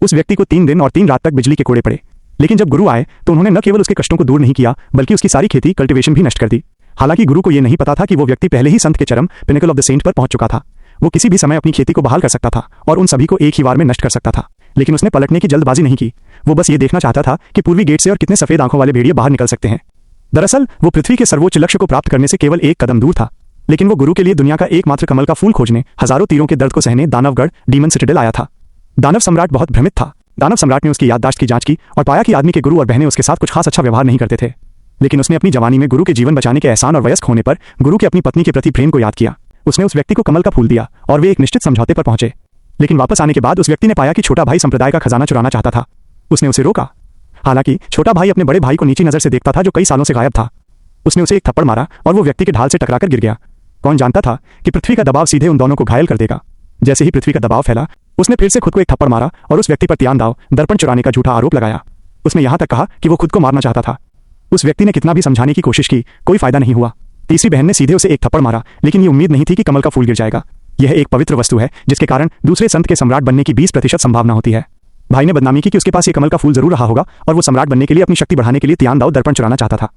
उस व्यक्ति को 3 दिन और 3 रात तक बिजली के कोड़े पड़े। लेकिन जब गुरु आए तो उन्होंने न केवल उसके कष्टों को दूर नहीं किया बल्कि उसकी सारी खेती कल्टीवेशन भी नष्ट कर दी। हालांकि गुरु को यह नहीं पता था कि वो व्यक्ति पहले ही संत के चरम पिनेकल ऑफ द सेंट पर पहुंच चुका था। वो किसी भी समय अपनी खेती को बहाल कर सकता था और उन सभी को एक ही बार में नष्ट कर सकता था। लेकिन उसने पलटने की जल्दबाजी नहीं की। वो बस ये देखना चाहता था कि पूर्वी गेट से और कितने सफेद आंखों वाले भेड़िए बाहर निकल सकते हैं। दरअसल वो पृथ्वी के सर्वोच्च लक्ष्य को प्राप्त करने से केवल एक कदम दूर था। लेकिन वो गुरु के लिए दुनिया का एकमात्र कमल का फूल खोजने हजारों तीरों के दर्द को सहने दानवगढ़ डीमन सिटाडेल आया था। दानव सम्राट बहुत भ्रमित था। दानव सम्राट ने उसकी याददाश्त की जांच की और पाया कि आदमी के गुरु और बहनें उसके साथ कुछ खास अच्छा व्यवहार नहीं करते थे। लेकिन उसने अपनी जवानी में गुरु के जीवन बचाने के एहसान और वयस्क होने पर गुरु की अपनी पत्नी के प्रति प्रेम को याद किया। उसने उस व्यक्ति को कमल का फूल दिया और वे एक निश्चित समझौते पर पहुंचे। लेकिन वापस आने के बाद उस व्यक्ति ने पाया कि छोटा भाई संप्रदाय का खजाना चुराना चाहता था। उसने उसे रोका। हालांकि छोटा भाई अपने बड़े भाई को नीची नजर से देखता था जो कई सालों से गायब था। उसने उसे एक थप्पड़ मारा और वो व्यक्ति के ढाल से टकराकर गिर गया। कौन जानता था कि पृथ्वी का दबाव सीधे उन दोनों को घायल कर देगा। जैसे ही पृथ्वी का दबाव फैला उसने फिर से खुद को एक थप्पड़ मारा और उस व्यक्ति पर त्यान दाव दर्पण चुराने का झूठा आरोप लगाया। उसने यहां तक कहा कि वो खुद को मारना चाहता था। उस व्यक्ति ने कितना भी समझाने की कोशिश की, कोई फायदा नहीं हुआ। तीसरी बहन ने सीधे उसे एक थप्पड़ मारा, लेकिन ये उम्मीद नहीं थी कि कमल का फूल गिर जाएगा। यह एक पवित्र वस्तु है जिसके कारण दूसरे संत के सम्राट बनने की 20% संभावना होती है। भाई ने बदनामी की कि उसके पास ये कमल का फूल जरूर रहा होगा और वो सम्राट बनने के लिए अपनी शक्ति बढ़ाने के लिए त्यान दाव दर्पण चुराना चाहता था।